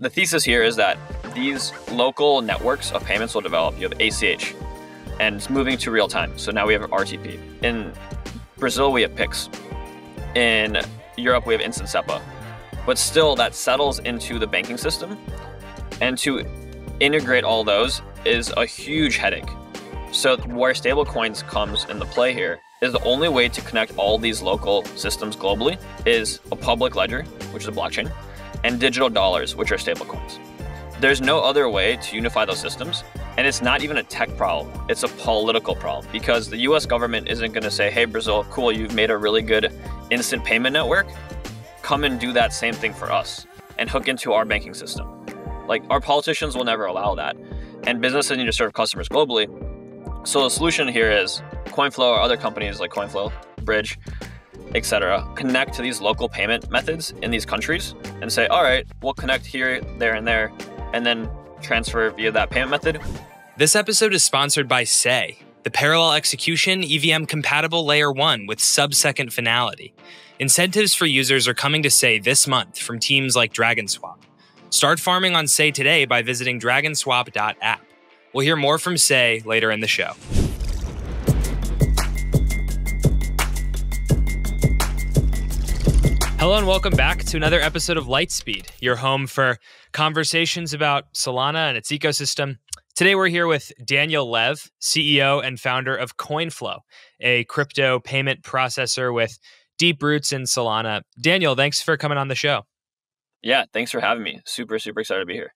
the thesis here is that these local networks of payments will develop. You have ACH, and it's moving to real time. So now we have RTP. In Brazil, we have PIX. In Europe, we have Instant SEPA. But still, that settles into the banking system. And to integrate all those is a huge headache. So where stablecoins comes into play here is the only way to connect all these local systems globally is a public ledger, which is a blockchain, and digital dollars, which are stablecoins. There's no other way to unify those systems. And it's not even a tech problem, it's a political problem, because the US government isn't going to say, hey, Brazil, cool, you've made a really good instant payment network. Come and do that same thing for us and hook into our banking system. Like, our politicians will never allow that. And businesses need to serve customers globally. So the solution here is Coinflow or other companies like Coinflow, Bridge, etc., connect to these local payment methods in these countries and say, all right, we'll connect here, there, and then transfer via that payment method. This episode is sponsored by Sei, the parallel execution EVM compatible layer 1 with sub-second finality. Incentives for users are coming to Sei this month from teams like DragonSwap. Start farming on Sei today by visiting dragonswap.app. We'll hear more from Sei later in the show. Hello and welcome back to another episode of Lightspeed, your home for conversations about Solana and its ecosystem. Today we're here with Daniel Lev, CEO and founder of Coinflow, a crypto payment processor with deep roots in Solana. Daniel, thanks for coming on the show. Yeah, thanks for having me. Super excited to be here.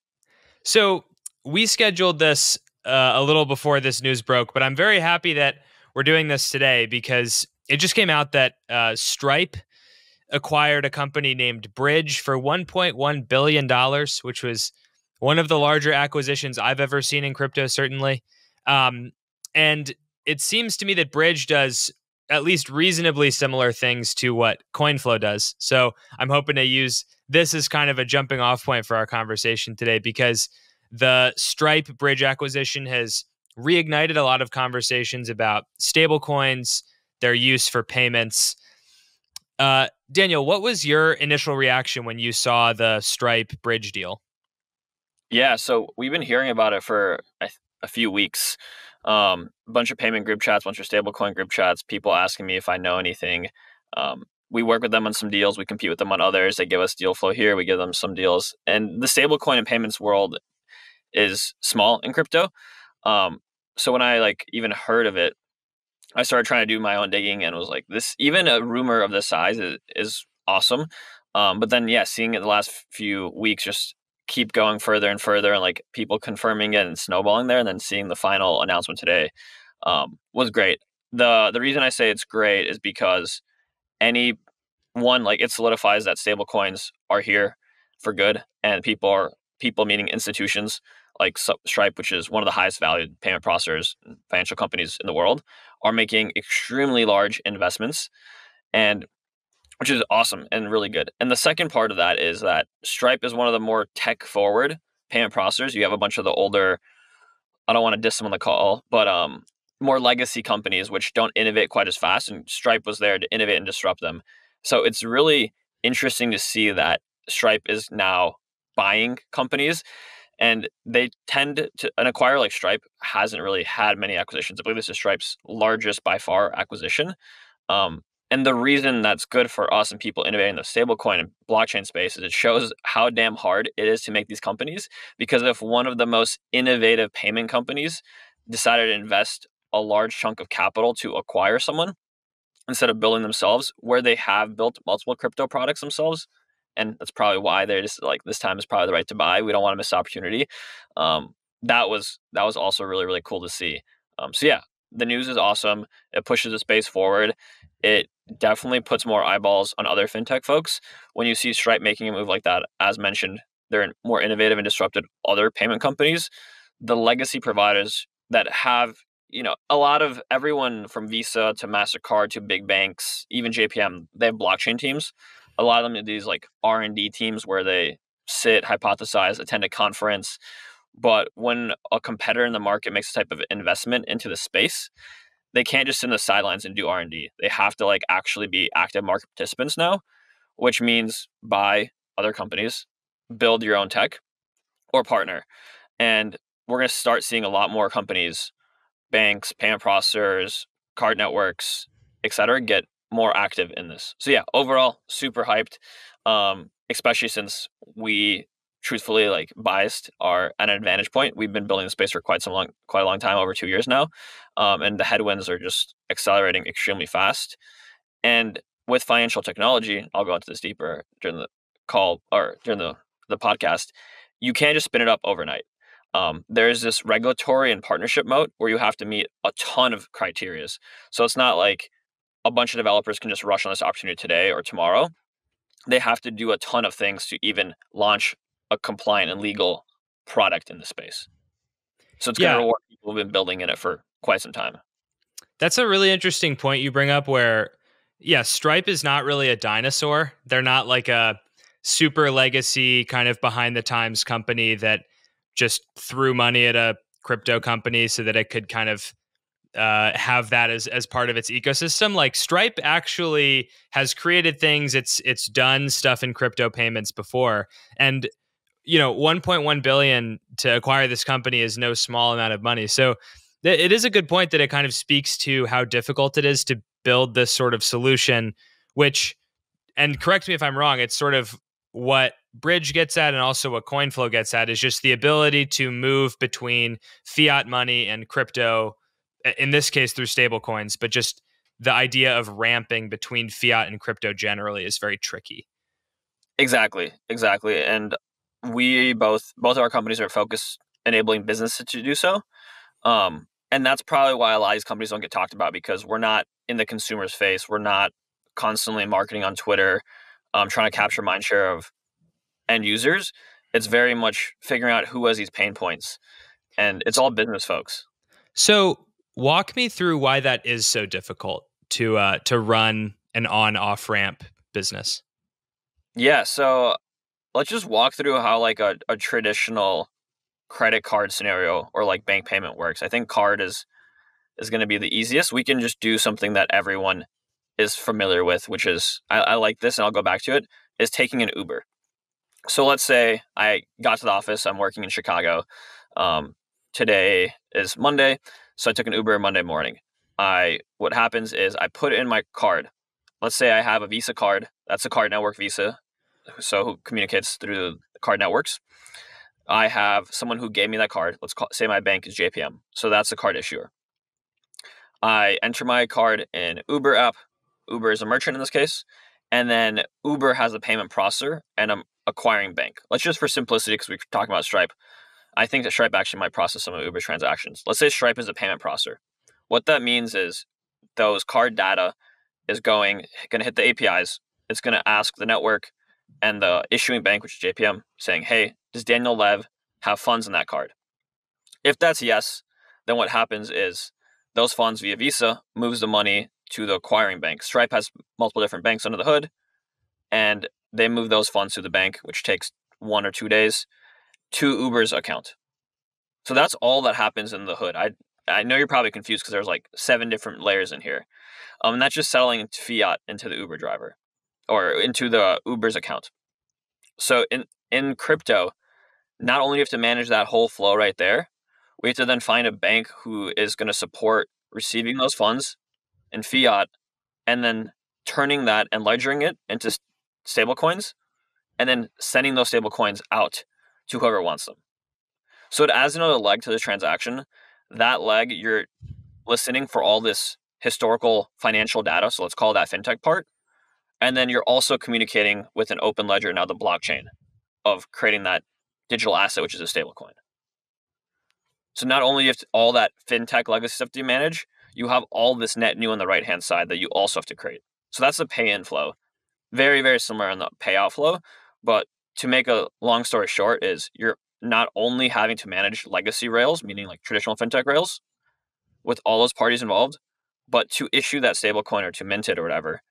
So we scheduled this a little before this news broke, but I'm very happy that we're doing this today because it just came out that Stripe acquired a company named Bridge for $1.1 billion, which was one of the larger acquisitions I've ever seen in crypto, certainly. And it seems to me that Bridge does at least reasonably similar things to what Coinflow does. So I'm hoping to use this as kind of a jumping off point for our conversation today, because the Stripe Bridge acquisition has reignited a lot of conversations about stablecoins, their use for payments. Daniel, what was your initial reaction when you saw the Stripe Bridge deal? Yeah, so we've been hearing about it for a few weeks. A bunch of payment group chats, bunch of stablecoin group chats, people asking me if I know anything. We work with them on some deals. We compete with them on others. They give us deal flow here. We give them some deals. And the stablecoin and payments world is small in crypto. So when I even heard of it, I started trying to do my own digging and was like, this, even a rumor of this size is awesome. But then, yeah, seeing it the last few weeks just keep going further and further, and people confirming it and snowballing there, and then seeing the final announcement today was great. The reason I say it's great is because it solidifies that stablecoins are here for good, and people meaning institutions like Stripe, which is one of the highest valued payment processors and financial companies in the world, are making extremely large investments, and which is awesome and really good. And the second part of that is that Stripe is one of the more tech-forward payment processors. You have a bunch of the older, I don't want to diss them on the call, but more legacy companies which don't innovate quite as fast, and Stripe was there to innovate and disrupt them. So it's really interesting to see that Stripe is now buying companies, and they tend to, an acquirer like Stripe hasn't really had many acquisitions. I believe this is Stripe's largest by far acquisition. And the reason that's good for us and people innovating in the stablecoin and blockchain space is it shows how damn hard it is to make these companies. Because if one of the most innovative payment companies decided to invest a large chunk of capital to acquire someone instead of building themselves, where they have built multiple crypto products themselves, and that's probably why they're just this time is probably the right to buy. We don't want to miss opportunity. That was also really, really cool to see. So yeah, the news is awesome. It pushes the space forward. It definitely puts more eyeballs on other fintech folks. When you see Stripe making a move like that, as mentioned, they're more innovative and disrupted other payment companies. The legacy providers that have, a lot of everyone from Visa to MasterCard to big banks, even JPM, they have blockchain teams. A lot of them are these R&D teams where they sit, hypothesize, attend a conference. But when a competitor in the market makes a type of investment into the space, they can't just sit in the sidelines and do R&D. They have to actually be active market participants now, which means buy other companies, build your own tech, or partner. And we're going to start seeing a lot more companies, banks, payment processors, card networks, etc., get more active in this. So yeah, overall, super hyped, especially since we truthfully biased are at an advantage point. We've been building the space for quite a long time, over 2 years now, and the headwinds are just accelerating extremely fast. And with financial technology, I'll go into this deeper during the call or during the podcast. You can't just spin it up overnight. There's this regulatory and partnership mode where you have to meet a ton of criterias. So it's not like a bunch of developers can just rush on this opportunity today or tomorrow. They have to do a ton of things to even launch a compliant and legal product in the space. So it's going to reward people who've been building in it for quite some time. That's a really interesting point you bring up where, Stripe is not really a dinosaur. They're not like a super legacy kind of behind the times company that just threw money at a crypto company so that it could kind of have that as part of its ecosystem. Like Stripe actually has created things. It's done stuff in crypto payments before, and 1.1 billion to acquire this company is no small amount of money. So it is a good point that it kind of speaks to how difficult it is to build this sort of solution. Which, and correct me if I'm wrong, it's sort of what Bridge gets at and also what Coinflow gets at is just the ability to move between fiat money and crypto, in this case through stablecoins, but just the idea of ramping between fiat and crypto generally is very tricky. Exactly. And we both of our companies are focused enabling businesses to do so. And that's probably why a lot of these companies don't get talked about, because we're not in the consumer's face. We're not constantly marketing on Twitter, trying to capture mind share of end users. It's very much figuring out who has these pain points, and it's all business folks. So walk me through why that is so difficult to run an on-off ramp business. Yeah, so let's just walk through how a traditional credit card scenario or bank payment works. I think card is going to be the easiest. We can just do something that everyone is familiar with, which is, I like this and I'll go back to it, is taking an Uber. So let's say I got to the office, I'm working in Chicago. Today is Monday, so I took an Uber Monday morning. What happens is I put in my card. Let's say I have a Visa card. That's a card network Visa, so who communicates through the card networks. I have someone who gave me that card. Say my bank is JPM, so that's the card issuer. I enter my card in Uber app. Uber is a merchant in this case. And then Uber has a payment processor and an acquiring bank. Let's just, for simplicity, because we're talking about Stripe, I think that Stripe actually might process some of Uber's transactions. Let's say Stripe is a payment processor. What that means is those card data is going to hit the APIs. It's going to ask the network and the issuing bank, which is JPM, saying, hey, does Daniel Lev have funds in that card? If that's yes, then what happens is those funds via Visa moves the money to the acquiring bank. Stripe has multiple different banks under the hood, and they move those funds to the bank, which takes 1 or 2 days, to Uber's account. So that's all that happens in the hood. I know you're probably confused because there's 7 different layers in here. And that's just settling fiat into the Uber driver or into the Uber's account. So in crypto, not only do you have to manage that whole flow right there, we have to then find a bank who is going to support receiving those funds in fiat and then turning that and ledgering it into stablecoins and then sending those stablecoins out to whoever wants them. So it adds another leg to the transaction. That leg, you're listening for all this historical financial data, so let's call that fintech part. And then you're also communicating with an open ledger, now the blockchain, of creating that digital asset, which is a stablecoin. So not only do you have all that fintech legacy stuff to manage, you have all this net new on the right-hand side that you also have to create. So that's the pay-in flow. Very, very similar on the payout flow. But to make a long story short is you're not only having to manage legacy rails, meaning traditional fintech rails, with all those parties involved, but to issue that stablecoin or to mint it or whatever,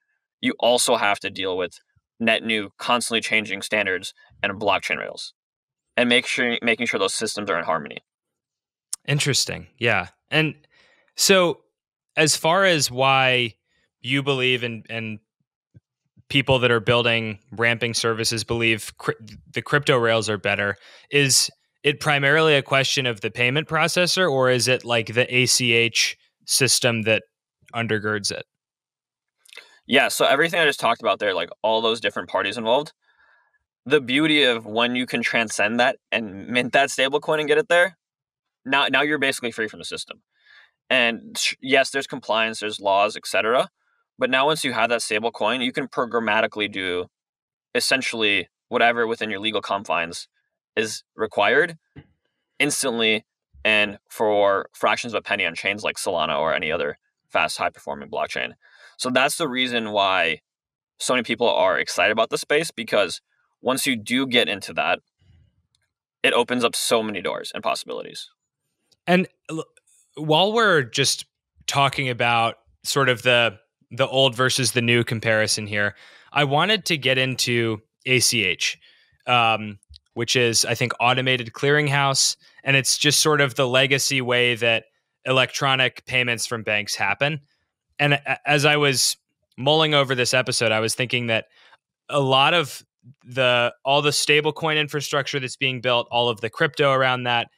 you also have to deal with net new, constantly changing standards and blockchain rails, and making sure those systems are in harmony. Interesting. Yeah. And so as far as why you believe and people that are building ramping services believe the crypto rails are better, is it primarily a question of the payment processor, or is it like the ACH system that undergirds it? Yeah, so everything I just talked about there, like all those different parties involved, the beauty of when you can transcend that and mint that stablecoin and get it there, now you're basically free from the system. And yes, there's compliance, there's laws, etc. But now once you have that stablecoin, you can programmatically do essentially whatever within your legal confines is required instantly and for fractions of a penny on chains like Solana or any other fast, high-performing blockchain. So that's the reason why so many people are excited about the space, because once you do get into that, it opens up so many doors and possibilities. And while we're just talking about sort of the old versus the new comparison here, I wanted to get into ACH, which is, I think, automated clearinghouse, and it's just sort of the legacy way that electronic payments from banks happen. And as I was mulling over this episode, I was thinking that a lot of all the stablecoin infrastructure that's being built, all of the crypto around that,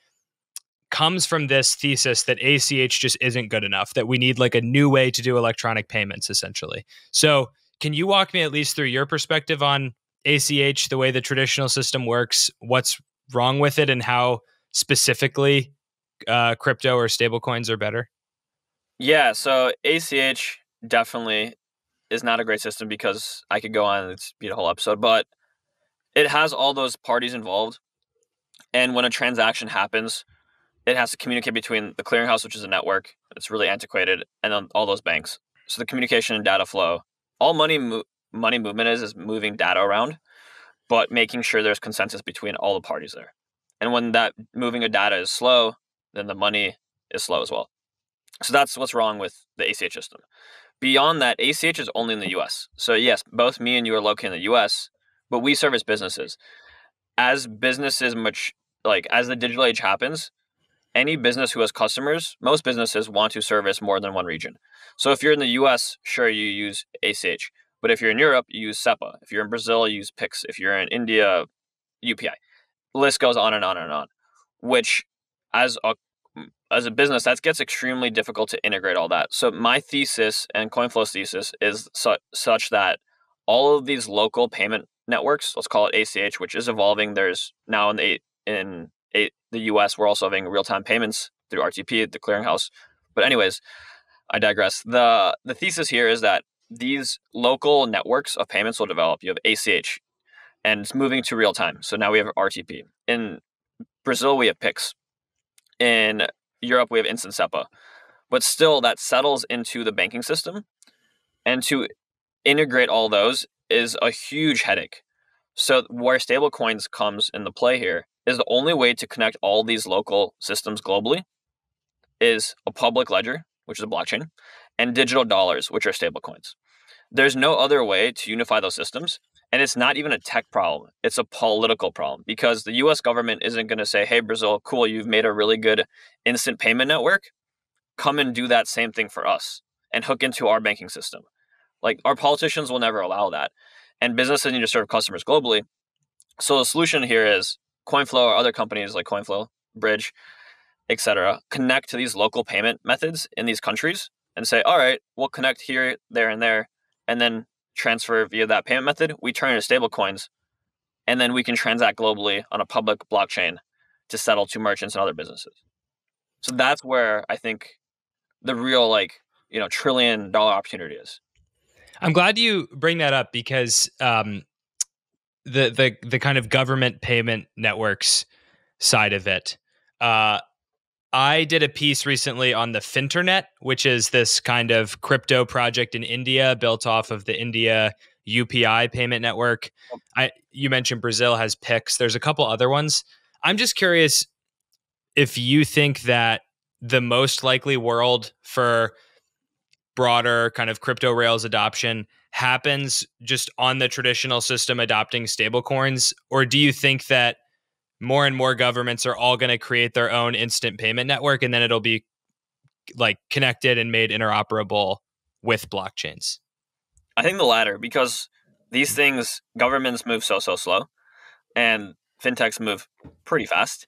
comes from this thesis that ACH just isn't good enough, that we need like a new way to do electronic payments, essentially. So can you walk me at least through your perspective on ACH, the way the traditional system works, what's wrong with it, and how specifically crypto or stablecoins are better? Yeah, so ACH definitely is not a great system, because I could go on and it's be a whole episode, but it has all those parties involved. And when a transaction happens, it has to communicate between the clearinghouse, which is a network. It's really antiquated, and then all those banks. So the communication and data flow, all money movement is moving data around, but making sure there's consensus between all the parties there. And when that moving of data is slow, then the money is slow as well. So that's what's wrong with the ACH system. Beyond that, ACH is only in the US. So yes, both me and you are located in the US, but we service businesses. As businesses as the digital age happens, any business who has customers, most businesses want to service more than one region. So if you're in the US, sure, you use ACH. But if you're in Europe, you use SEPA. If you're in Brazil, you use PIX. If you're in India, UPI. The list goes on and on and on, which as a business, that gets extremely difficult to integrate all that. So my thesis and Coinflow's thesis is such that all of these local payment networks, let's call it ACH, which is evolving. There's now in the US, we're also having real-time payments through RTP, the clearinghouse. But anyways, I digress. The thesis here is that these local networks of payments will develop. You have ACH, and it's moving to real-time. So now we have RTP. In Brazil, we have PIX. In Europe, we have instant SEPA. But still, that settles into the banking system. And to integrate all those is a huge headache. So where stablecoins comes into play here is the only way to connect all these local systems globally is a public ledger, which is a blockchain, and digital dollars, which are stablecoins. There's no other way to unify those systems. And it's not even a tech problem. It's a political problem, because the US government isn't going to say, hey, Brazil, cool, you've made a really good instant payment network. Come and do that same thing for us and hook into our banking system. Like, our politicians will never allow that. And businesses need to serve customers globally. So the solution here is Coinflow or other companies like Coinflow, Bridge, etc., connect to these local payment methods in these countries and say, all right, we'll connect here, there, and then transfer via that payment method. We turn into stable coins, and then we can transact globally on a public blockchain to settle to merchants and other businesses. So that's where I think the real $1 trillion opportunity is. I'm glad you bring that up, because the kind of government payment networks side of it. I did a piece recently on the Finternet, which is this kind of crypto project in India built off of the India UPI payment network. You mentioned Brazil has PIX. There's a couple other ones. I'm just curious if you think that the most likely world for broader kind of crypto rails adoption happens just on the traditional system adopting stablecoins, or do you think that more and more governments are all going to create their own instant payment network, and then it'll be like connected and made interoperable with blockchains? I think the latter, because these things, governments move so slow, and fintechs move pretty fast.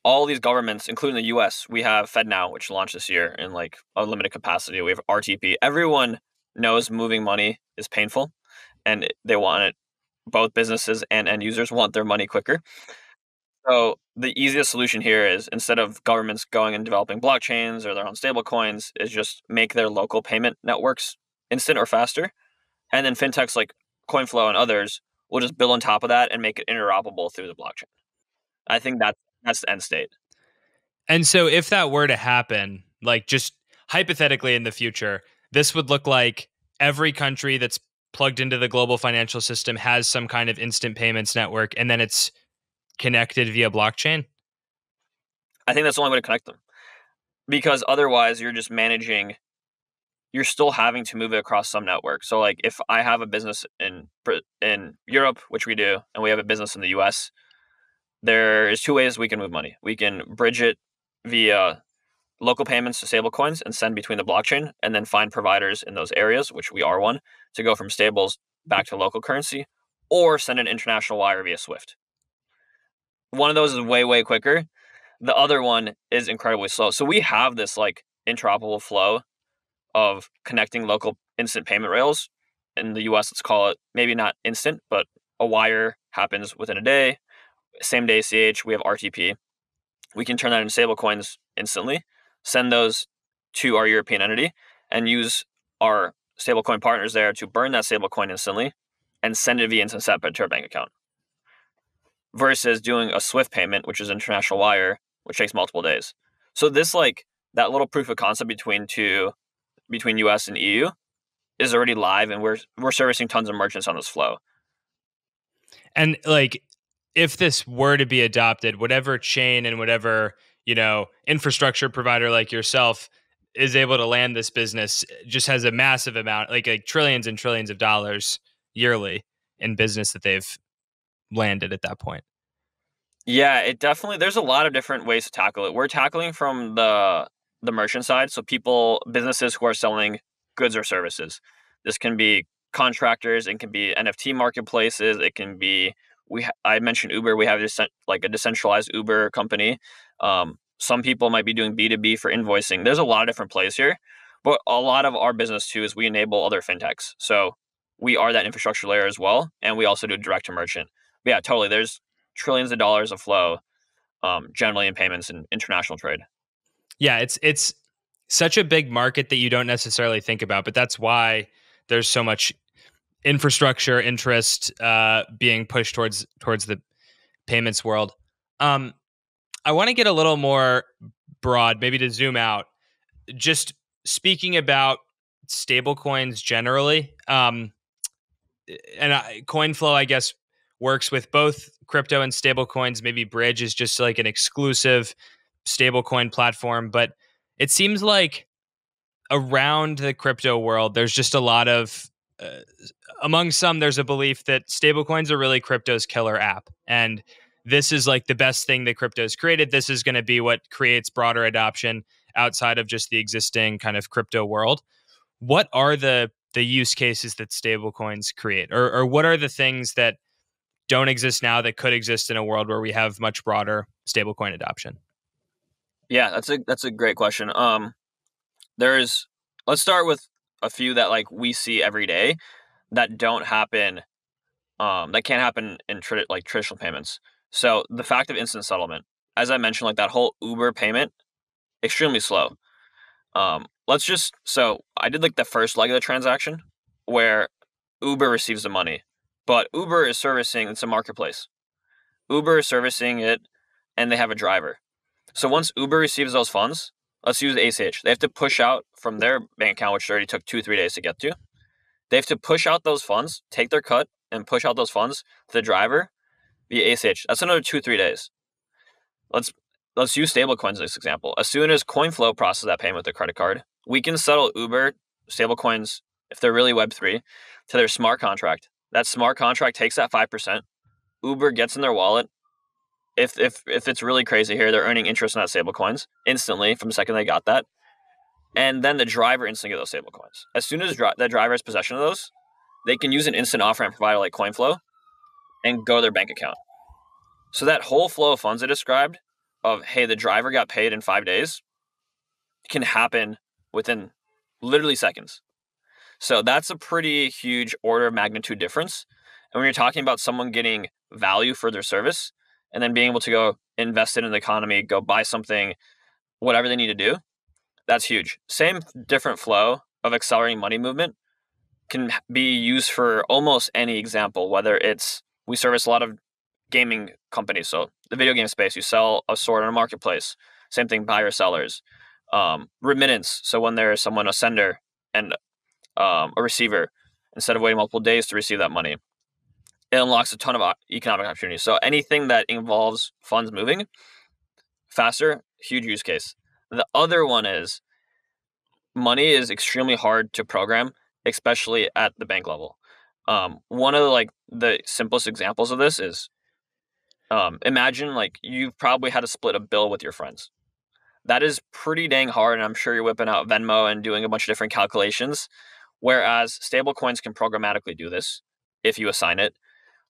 all these governments, including the US, we have FedNow, which launched this year in like a limited capacity. We have RTP. Everyone knows moving money is painful and they want it. Both businesses and end users want their money quicker. So the easiest solution here is, instead of governments going and developing blockchains or their own stable coins, is just make their local payment networks instant or faster. And then fintechs like Coinflow and others will just build on top of that and make it interoperable through the blockchain. I think that's the end state. And so if that were to happen, like just hypothetically in the future, this would look like every country that's plugged into the global financial system has some kind of instant payments network, and then it's connected via blockchain? I think that's the only way to connect them. Because otherwise you're just managing, you're still having to move it across some network. So like if I have a business in Europe, which we do, and we have a business in the US, there is two ways we can move money. We can bridge it via local payments to stablecoins and send between the blockchain, and then find providers in those areas, which we are one, to go from stables back to local currency, or send an international wire via Swift. One of those is way, way quicker. The other one is incredibly slow. So we have this like interoperable flow of connecting local instant payment rails. In the US, let's call it maybe not instant, but a wire happens within a day. Same day ACH, we have RTP. We can turn that into stablecoins instantly, send those to our European entity, and use our stablecoin partners there to burn that stablecoin instantly and send it via instant SEPA to our bank account. Versus doing a Swift payment, which is international wire, which takes multiple days. So this like that little proof of concept between US and EU is already live, and we're servicing tons of merchants on this flow. And like, if this were to be adopted, whatever chain and whatever, infrastructure provider like yourself is able to land this business just has a massive amount, like trillions and trillions of dollars yearly in business that they've landed at that point. Yeah, it definitely, there's a lot of different ways to tackle it. We're tackling from the merchant side, so businesses who are selling goods or services. This can be contractors, it can be NFT marketplaces, it can be I mentioned Uber. We have a decentralized Uber company. Some people might be doing B2B for invoicing. There's a lot of different plays here, but a lot of our business too is we enable other fintechs. So we are that infrastructure layer as well, and we also do direct to merchant. But yeah, totally. There's trillions of dollars of flow, generally in payments and international trade. Yeah, it's such a big market that you don't necessarily think about, but that's why there's so much infrastructure interest being pushed towards the payments world. I want to get a little more broad, maybe to zoom out. Just speaking about stablecoins generally, and Coinflow, I guess, works with both crypto and stablecoins. Maybe Bridge is just like an exclusive stablecoin platform, but it seems like around the crypto world, there's just a lot of among some, there's a belief that stablecoins are really crypto's killer app. And this is like the best thing that crypto's created. This is going to be what creates broader adoption outside of just the existing kind of crypto world. What are the use cases that stablecoins create? Or what are the things that don't exist now that could exist in a world where we have much broader stablecoin adoption? Yeah, that's a great question. Let's start with a few that like we see every day that don't happen, that can't happen in traditional payments. So the fact of instant settlement, as I mentioned, like that whole Uber payment, extremely slow. So I did like the first leg of the transaction where Uber receives the money, but Uber is servicing, it's a marketplace. Uber is servicing it, and they have a driver. So once Uber receives those funds, let's use ACH. They have to push out from their bank account, which already took 2-3 days to get to. They have to push out those funds, take their cut, and push out those funds to the driver via ACH. That's another 2-3 days. Let's use stablecoins as this example. As soon as Coinflow processes that payment with their credit card, we can settle Uber stablecoins, if they're really Web3, to their smart contract. That smart contract takes that 5%. Uber gets in their wallet. If it's really crazy here, they're earning interest on that stablecoins instantly from the second they got that. And then the driver instantly gets those stablecoins. As soon as that driver has possession of those, they can use an instant off-ramp provider like Coinflow and go to their bank account. So that whole flow of funds I described of, hey, the driver got paid in 5 days can happen within literally seconds. So that's a pretty huge order of magnitude difference. And when you're talking about someone getting value for their service and then being able to go invest it in the economy, go buy something, whatever they need to do, that's huge. Same different flow of accelerating money movement can be used for almost any example, whether it's we service a lot of gaming companies. So the video game space, you sell a sword on a marketplace. Same thing, buyer sellers. Remittance. So when there's someone, a sender and a receiver, instead of waiting multiple days to receive that money, it unlocks a ton of economic opportunities. So anything that involves funds moving faster, huge use case. The other one is money is extremely hard to program, especially at the bank level. One of the simplest examples of this is imagine you've probably had to split a bill with your friends. That is pretty dang hard, and I'm sure you're whipping out Venmo and doing a bunch of different calculations, whereas stablecoins can programmatically do this if you assign it.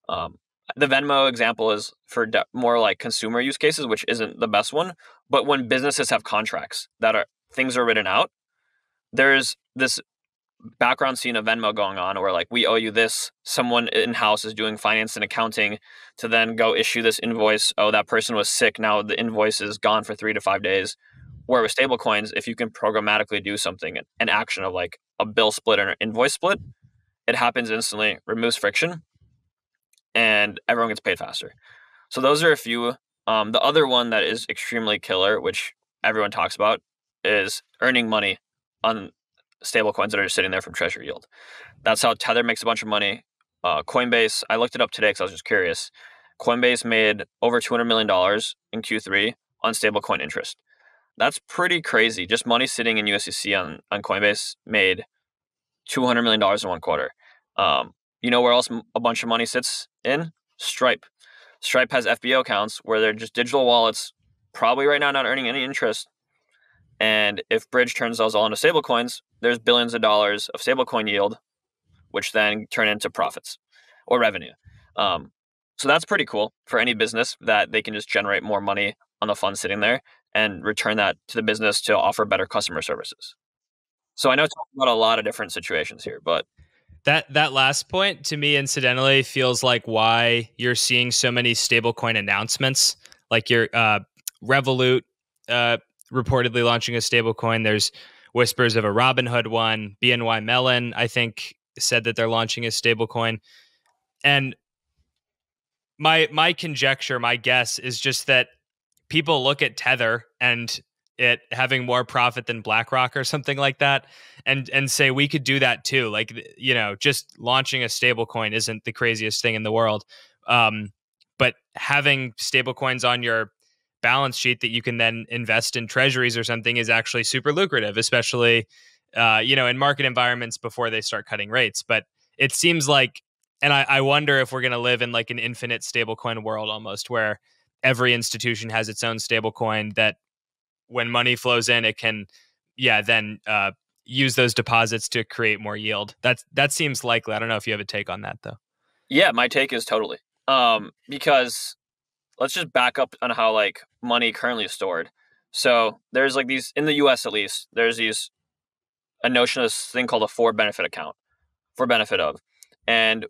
The Venmo example is for more like consumer use cases, which isn't the best one, but when businesses have contracts that things are written out, there's this background scene of Venmo going on where we owe you this, someone in-house is doing finance and accounting to then go issue this invoice. Oh, that person was sick. Now the invoice is gone for 3 to 5 days. Where with stablecoins, if you can programmatically do something, an action of a bill split or an invoice split, it happens instantly, removes friction, and everyone gets paid faster. So those are a few. The other one that is extremely killer, which everyone talks about, is earning money on stablecoins that are just sitting there from treasury yield. That's how Tether makes a bunch of money. Coinbase, I looked it up today because I was just curious. Coinbase made over $200 million in Q3 on stablecoin interest. That's pretty crazy. Just money sitting in USDC on Coinbase made $200 million in one quarter. You know where else a bunch of money sits in? Stripe. Stripe has FBO accounts where they're just digital wallets, probably right now not earning any interest. And if Bridge turns those all into stablecoins, there's billions of dollars of stablecoin yield, which then turn into profits or revenue. So that's pretty cool for any business that they can just generate more money on the fund sitting there and return that to the business to offer better customer services. So I know it's talking about a lot of different situations here, but that last point to me, incidentally, feels like why you're seeing so many stablecoin announcements, like your Revolut reportedly launching a stablecoin. There's whispers of a Robinhood one. BNY Mellon, I think, said that they're launching a stablecoin. And my conjecture, my guess is just that people look at Tether and it having more profit than BlackRock or something like that, and say we could do that too. Just launching a stablecoin isn't the craziest thing in the world, but having stablecoins on your balance sheet that you can then invest in treasuries or something is actually super lucrative, especially in market environments before they start cutting rates. But it seems like, and I wonder if we're going to live in an infinite stablecoin world almost, where every institution has its own stablecoin that when money flows in, it can, then use those deposits to create more yield. That seems likely. I don't know if you have a take on that though. Yeah, my take is totally. Because let's just back up on how money currently is stored. So there's these in the US at least, there's a notion of this thing called a for benefit account, for benefit of. And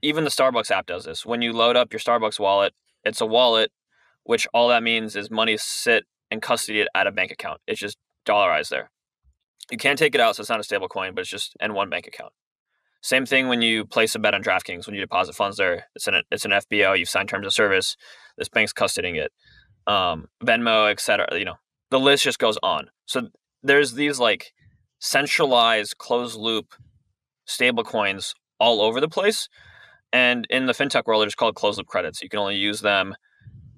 even the Starbucks app does this. When you load up your Starbucks wallet, it's a wallet, which all that means is money sit and custody it at a bank account. It's just dollarized there. You can't take it out, so it's not a stable coin, but it's just in one bank account. Same thing when you place a bet on DraftKings. When you deposit funds there, it's an FBO. You've signed terms of service. This bank's custodying it. Venmo, etc. The list just goes on. So there's these centralized closed loop stable coins all over the place. And in the fintech world, they're just called closed loop credits. You can only use them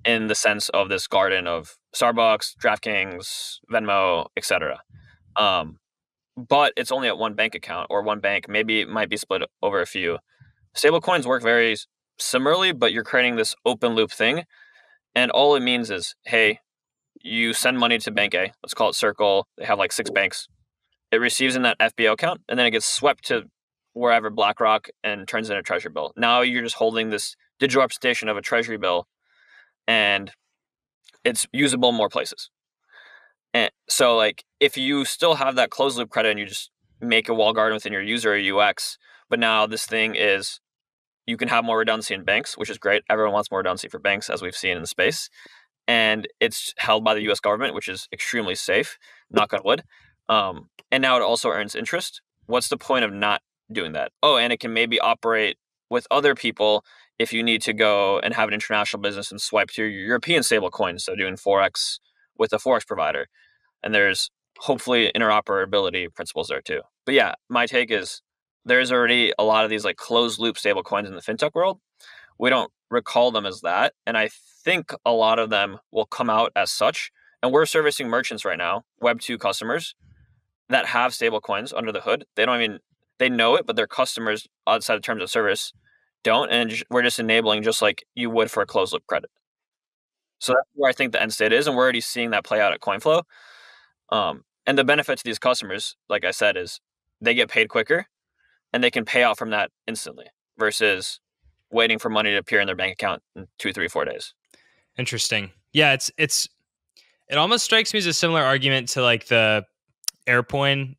in the sense of this garden of Starbucks, DraftKings, Venmo, etc. But it's only at one bank account or one bank. Maybe it might be split over a few. Stablecoins work very similarly, but you're creating this open loop thing. And all it means is, hey, you send money to bank A. Let's call it Circle. They have 6 banks. It receives in that FBO account, and then it gets swept to wherever BlackRock and turns into a treasury bill. Now you're just holding this digital representation of a treasury bill, and it's usable in more places. And so like if you still have that closed loop credit and you just make a wall garden within your user or UX, but now this thing is you can have more redundancy in banks, which is great. Everyone wants more redundancy for banks, as we've seen in the space. And it's held by the US government, which is extremely safe, knock on wood. And now it also earns interest. What's the point of not doing that? Oh, and it can maybe operate with other people if you need to go and have an international business and swipe to your European stablecoin, so doing Forex with a Forex provider. And there's hopefully interoperability principles there too. But yeah, my take is there's already a lot of these like closed loop stablecoins in the fintech world. We don't recall them as that. And I think a lot of them will come out as such. And we're servicing merchants right now, Web2 customers that have stablecoins under the hood. They know it, but their customers outside of terms of service don't. And we're just enabling just like you would for a closed loop credit. So that's where I think the end state is. And we're already seeing that play out at Coinflow. And the benefit to these customers, like I said, is they get paid quicker and they can pay out from that instantly versus waiting for money to appear in their bank account in 2, 3, 4 days. Interesting. Yeah, it almost strikes me as a similar argument to like the airplane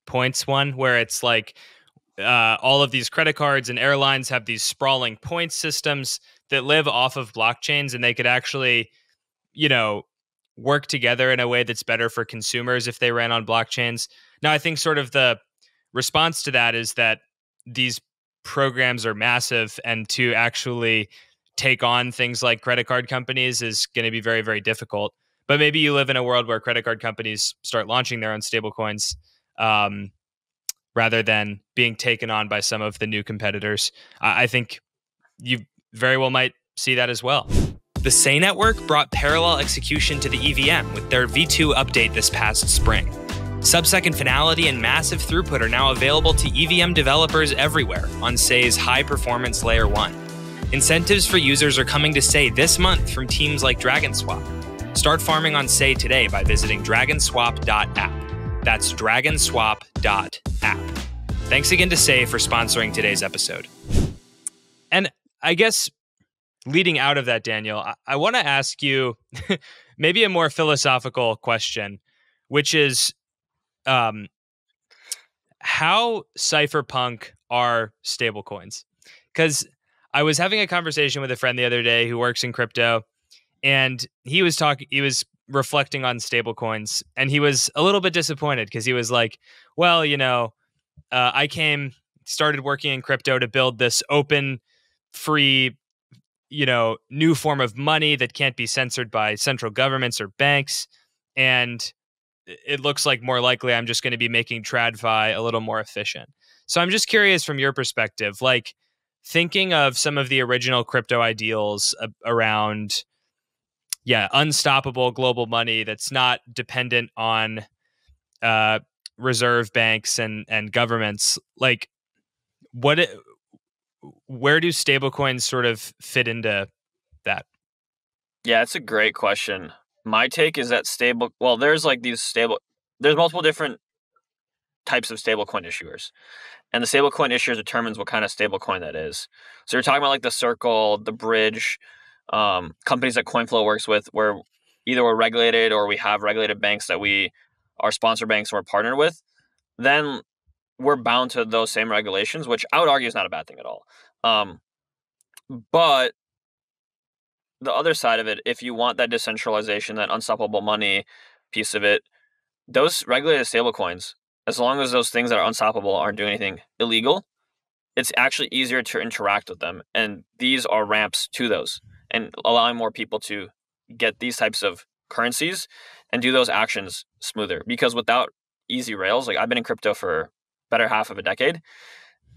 points one, where it's like all of these credit cards and airlines have these sprawling point systems that live off of blockchains, and they could actually, work together in a way that's better for consumers if they ran on blockchains. Now, I think sort of the response to that is that these programs are massive, and to actually take on things like credit card companies is going to be very, very difficult. But maybe you live in a world where credit card companies start launching their own stablecoins rather than being taken on by some of the new competitors. I think you very well might see that as well. The Sei network brought parallel execution to the EVM with their V2 update this past spring. Sub-second finality and massive throughput are now available to EVM developers everywhere on Sei's high-performance Layer 1. Incentives for users are coming to Sei this month from teams like DragonSwap. Start farming on Sei today by visiting dragonswap.app. That's dragonswap.app. Thanks again to Sei for sponsoring today's episode. And I guess leading out of that, Daniel, I want to ask you maybe a more philosophical question, which is how Cypherpunk are stablecoins. Because I was having a conversation with a friend the other day who works in crypto, and he was reflecting on stablecoins, and he was a little bit disappointed because he was like, well, I started working in crypto to build this open, free, new form of money that can't be censored by central governments or banks. And it looks like more likely I'm just going to be making TradFi a little more efficient. So I'm just curious from your perspective, like thinking of some of the original crypto ideals around, unstoppable global money that's not dependent on reserve banks and governments. Like, where do stablecoins sort of fit into that? Yeah, it's a great question. My take is that there's multiple different types of stablecoin issuers. And the stablecoin issuer determines what kind of stablecoin that is. So you're talking about like the Circle, the Bridge, companies that Coinflow works with, where either we're regulated or we have regulated banks that we are sponsor banks and we're partnered with. Then we're bound to those same regulations, which I would argue is not a bad thing at all. But the other side of it, if you want that decentralization, that unstoppable money piece of it, those regulated stablecoins, as long as those things that are unstoppable aren't doing anything illegal, it's actually easier to interact with them. And these are ramps to those and allowing more people to get these types of currencies and do those actions smoother. Because without easy rails, like I've been in crypto for better half of a decade,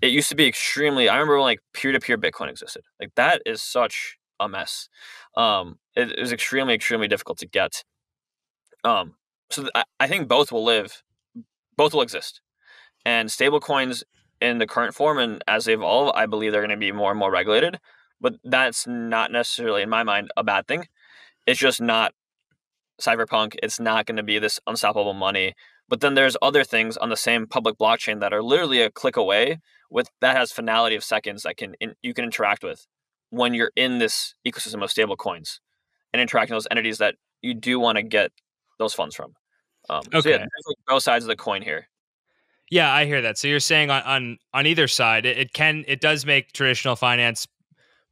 it used to be I remember when like peer-to-peer Bitcoin existed. Like that is such a mess. It was extremely, extremely difficult to get. I think both will exist. And stablecoins in the current form and as they evolve, I believe they're going to be more and more regulated. But that's not necessarily, in my mind, a bad thing. It's just not Cypherpunk. It's not going to be this unstoppable money. But then there's other things on the same public blockchain that are literally a click away that has finality of seconds that you can interact with when you're in this ecosystem of stable coins. and interacting with those entities that you do want to get those funds from. So yeah, Okay. there's like both sides of the coin here. Yeah, I hear that. So you're saying on either side, it does make traditional finance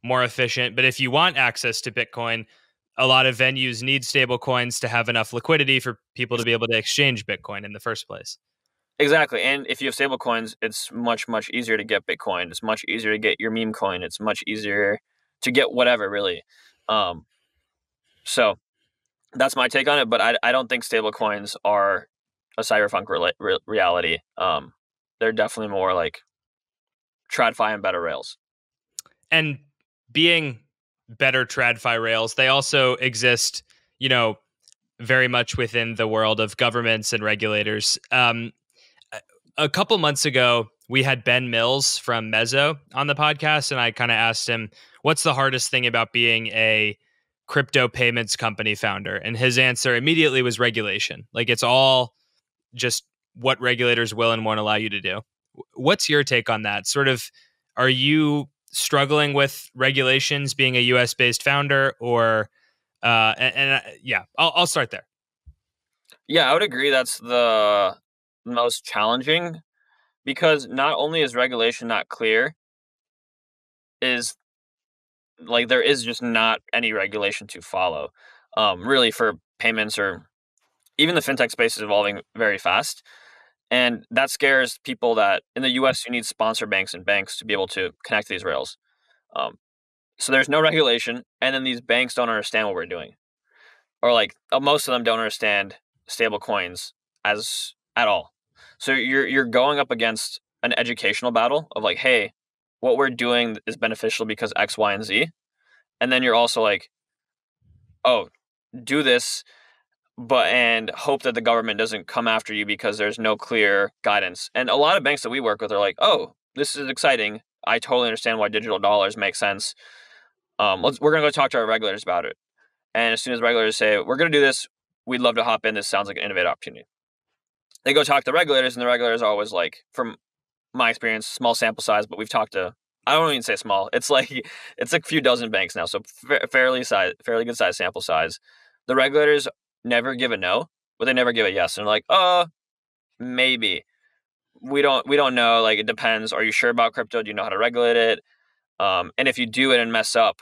more efficient, but if you want access to Bitcoin, a lot of venues need stable coins to have enough liquidity for people to be able to exchange Bitcoin in the first place. Exactly. And if you have stable coins, it's much, much easier to get Bitcoin. It's much easier to get your meme coin. It's much easier to get whatever, really. Um, so that's my take on it. But I don't think stable coins are a cyberpunk reality. They're definitely more like TradFi and better rails. And being better TradFi rails, they also exist, very much within the world of governments and regulators. A couple months ago, we had Ben Mills from Mezzo on the podcast, and I kind of asked him, what's the hardest thing about being a crypto payments company founder? And his answer immediately was regulation. Like, it's all just what regulators will and won't allow you to do. What's your take on that? Sort of, are you struggling with regulations being a US based founder, or, yeah, I'll start there. Yeah, I would agree. That's the most challenging because not only is regulation not clear, is like there is just not any regulation to follow. Really, for payments or even the fintech space is evolving very fast, and that scares people that in the U.S. you need sponsor banks and banks to be able to connect these rails. Um, so there's no regulation, and then these banks don't understand what we're doing, or like most of them don't understand stable coins as at all. So you're going up against an educational battle of like, hey, what we're doing is beneficial because X, Y, and Z. And then you're also like, oh, do this, but and hope that the government doesn't come after you because there's no clear guidance. And a lot of banks that we work with are like, oh, this is exciting. I totally understand why digital dollars make sense. We're gonna go talk to our regulators about it. And as soon as regulators say we're gonna do this, we'd love to hop in. This sounds like an innovative opportunity. They go talk to the regulators, and the regulators are always like, from my experience, small sample size, but we've talked to, I don't even say small. It's like a few dozen banks now, so fairly good size sample size. The regulators never give a no, but they never give a yes. And they're like, maybe. We don't know. Like, it depends. Are you sure about crypto? Do you know how to regulate it? And if you do it and mess up,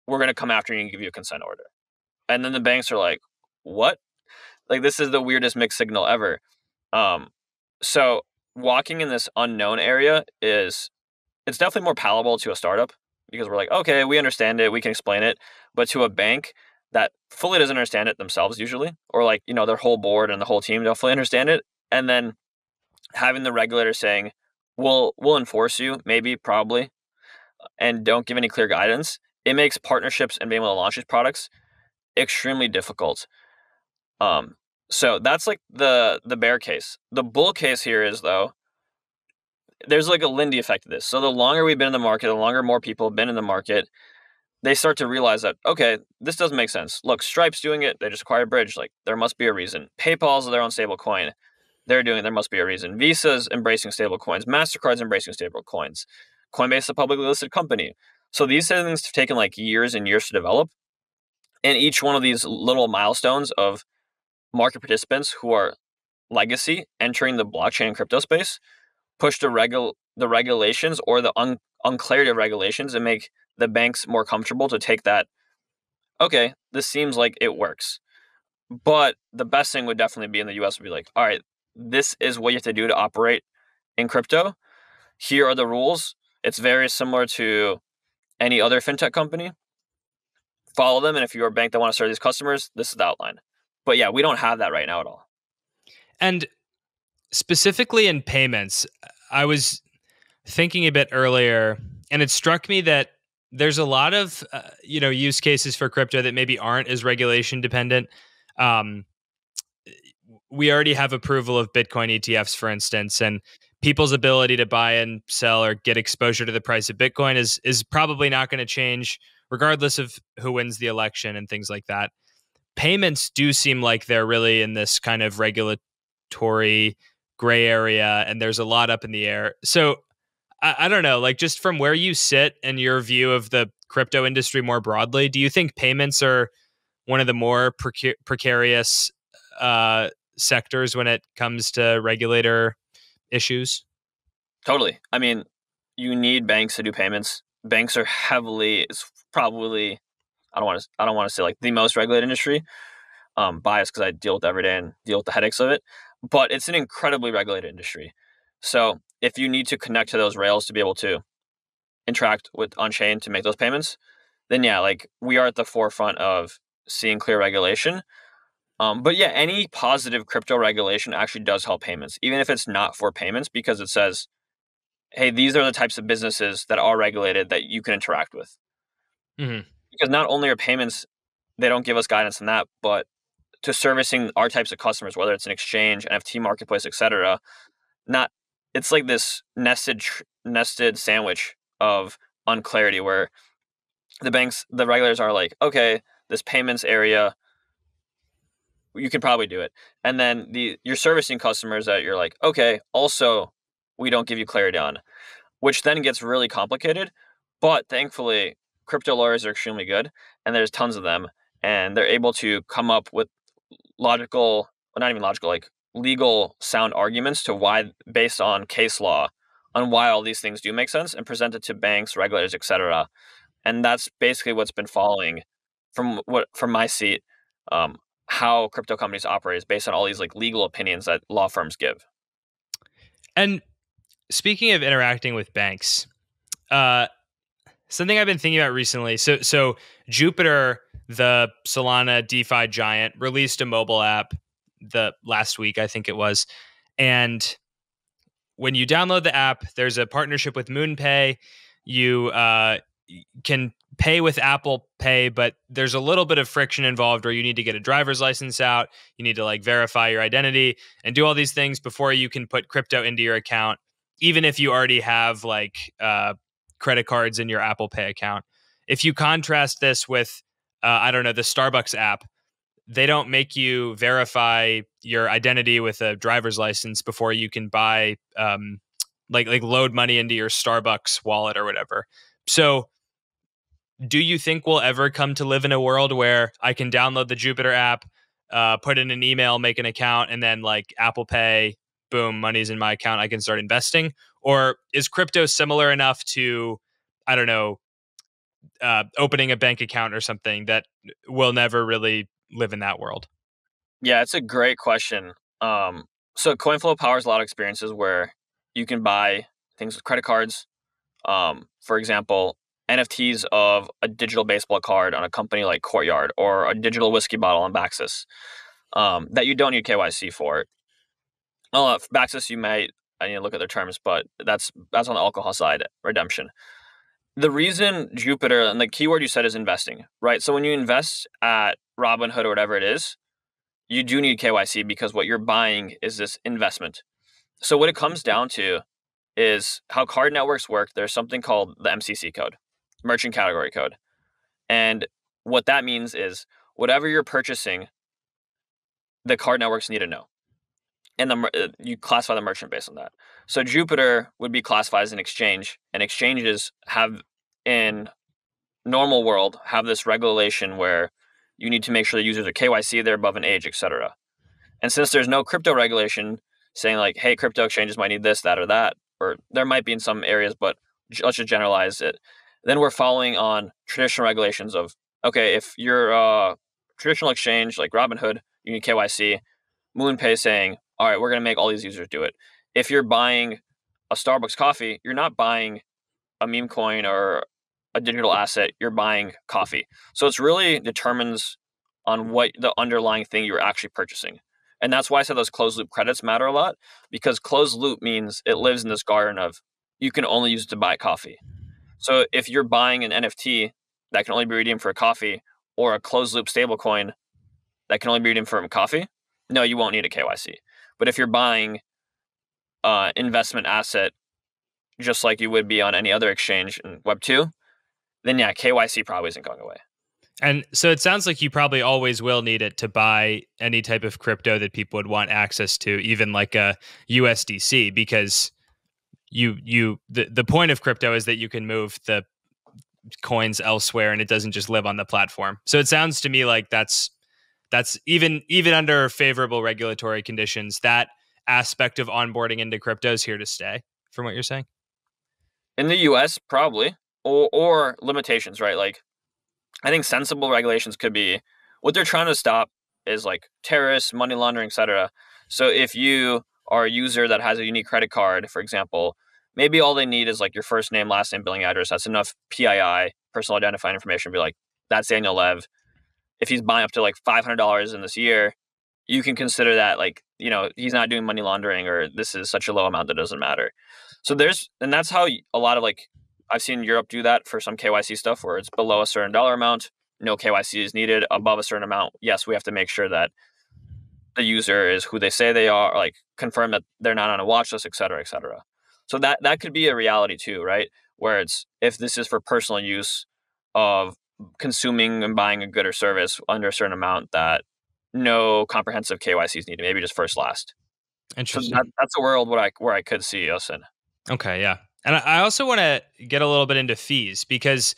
we're gonna come after you and give you a consent order. And then the banks are like, what? Like, this is the weirdest mixed signal ever. So walking in this unknown area it's definitely more palatable to a startup because we're like, okay, we understand it, we can explain it. But to a bank that fully doesn't understand it themselves usually, or like, their whole board and the whole team don't fully understand it. And then having the regulator saying, we'll enforce you, maybe, probably, and don't give any clear guidance, it makes partnerships and being able to launch these products extremely difficult. So that's like the bear case. The bull case here is, though, there's like a Lindy effect of this. So the longer we've been in the market, the longer more people have been in the market, they start to realize that, okay, this doesn't make sense. Look, Stripe's doing it. They just acquired Bridge. Like, there must be a reason. PayPal's their own stable coin. They're doing it. There must be a reason. Visa's embracing stable coins. MasterCard's embracing stable coins. Coinbase is a publicly listed company. So these things have taken like years and years to develop. And each one of these little milestones of market participants who are legacy entering the blockchain and crypto space push the regulations or the unclarity of regulations and make the banks more comfortable to take that, okay, this seems like it works. But the best thing would definitely be in the US would be like, all right, this is what you have to do to operate in crypto. Here are the rules. It's very similar to any other fintech company. Follow them. And if you're a bank that want to serve these customers, this is the outline. But yeah, we don't have that right now at all. And specifically in payments, I was thinking a bit earlier, and it struck me that there's a lot of use cases for crypto that maybe aren't as regulation dependent. We already have approval of Bitcoin ETFs, for instance, and people's ability to buy and sell or get exposure to the price of Bitcoin is probably not going to change regardless of who wins the election and things like that. Payments do seem like they're really in this kind of regulatory gray area, and there's a lot up in the air. So I don't know, like, just from where you sit and your view of the crypto industry more broadly, do you think payments are one of the more precarious sectors when it comes to regulator issues? Totally. I mean, you need banks to do payments. Banks are heavily, it's probably, I don't want to say like the most regulated industry. Biased because I deal with it every day and deal with the headaches of it. But it's an incredibly regulated industry. So if you need to connect to those rails to be able to interact with on-chain to make those payments, then yeah, like we are at the forefront of seeing clear regulation. But yeah, any positive crypto regulation actually does help payments, even if it's not for payments, because it says, hey, these are the types of businesses that are regulated that you can interact with. Mm-hmm. Because not only are payments, they don't give us guidance in that, but to servicing our types of customers, whether it's an exchange, NFT marketplace, etc. Not, it's like this nested sandwich of unclarity where the regulators are like, okay, this payments area, you can probably do it, and then your servicing customers that you're like, okay, also we don't give you clarity on, which then gets really complicated. But thankfully, crypto lawyers are extremely good, and there's tons of them, and they're able to come up with logical, well, not even logical, like legal sound arguments to why, based on case law, on why all these things do make sense, and present it to banks, regulators, etc. And that's basically what's been following from my seat. How crypto companies operate is based on all these like legal opinions that law firms give. And speaking of interacting with banks, something I've been thinking about recently. So Jupiter, the Solana DeFi giant, released a mobile app the last week, I think it was. And when you download the app, there's a partnership with MoonPay. You can pay with Apple Pay, but there's a little bit of friction involved where you need to get a driver's license out. You need to like verify your identity and do all these things before you can put crypto into your account, even if you already have like credit cards in your Apple Pay account. If you contrast this with, I don't know, the Starbucks app, they don't make you verify your identity with a driver's license before you can buy, like load money into your Starbucks wallet or whatever. So do you think we'll ever come to live in a world where I can download the Jupiter app, put in an email, make an account, and then like Apple Pay, boom, money's in my account, I can start investing? Or is crypto similar enough to, I don't know, opening a bank account or something that will never really live in that world? Yeah, it's a great question. So Coinflow powers a lot of experiences where you can buy things with credit cards. For example, NFTs of a digital baseball card on a company like Courtyard, or a digital whiskey bottle on Baxis, that you don't need KYC for. Well, Baxis, I need to look at their terms, but that's on the alcohol side, redemption. The reason Jupiter, and the keyword you said is investing, right? So when you invest at Robinhood or whatever it is, you do need KYC because what you're buying is this investment. So what it comes down to is how card networks work. There's something called the MCC code, merchant category code. And what that means is whatever you're purchasing, the card networks need to know. And you classify the merchant based on that. So Jupiter would be classified as an exchange, and exchanges have, in normal world, have this regulation where you need to make sure the users are KYC, they're above an age, etc. And since there's no crypto regulation saying like, hey, crypto exchanges might need this, that, or that, or there might be in some areas, but let's just generalize it. Then we're following on traditional regulations of, okay, if you're a traditional exchange like Robinhood, you need KYC. MoonPay saying, all right, we're going to make all these users do it. If you're buying a Starbucks coffee, you're not buying a meme coin or a digital asset, you're buying coffee. So it's really determines on what the underlying thing you're actually purchasing. And that's why I said those closed loop credits matter a lot, because closed loop means it lives in this garden of you can only use it to buy coffee. So if you're buying an NFT that can only be redeemed for a coffee, or a closed loop stablecoin that can only be redeemed for a coffee, no, you won't need a KYC. But if you're buying investment asset just like you would be on any other exchange in Web 2, then yeah, KYC probably isn't going away. And so it sounds like you probably always will need it to buy any type of crypto that people would want access to, even like a USDC, because the point of crypto is that you can move the coins elsewhere and it doesn't just live on the platform. So it sounds to me like that's even under favorable regulatory conditions, that aspect of onboarding into crypto is here to stay, from what you're saying. In the US, probably, or limitations, right? Like, I think sensible regulations could be what they're trying to stop is like terrorists, money laundering, etc. So if you are a user that has a unique credit card, for example, maybe all they need is like your first name, last name, billing address. That's enough PII, personal identifying information. Be like, that's Daniel Lev. If he's buying up to like $500 in this year, you can consider that like, he's not doing money laundering, or this is such a low amount that doesn't matter. So and that's how a lot of like, I've seen Europe do that for some KYC stuff where it's below a certain dollar amount, no KYC is needed. Above a certain amount, yes, we have to make sure that the user is who they say they are, like confirm that they're not on a watch list, et cetera, et cetera. So that could be a reality too, right? Where it's, if this is for personal use of consuming and buying a good or service under a certain amount, that no comprehensive KYC is needed, maybe just first last. Interesting. So that's a world where I could see us in. Okay, yeah. And I also want to get a little bit into fees, because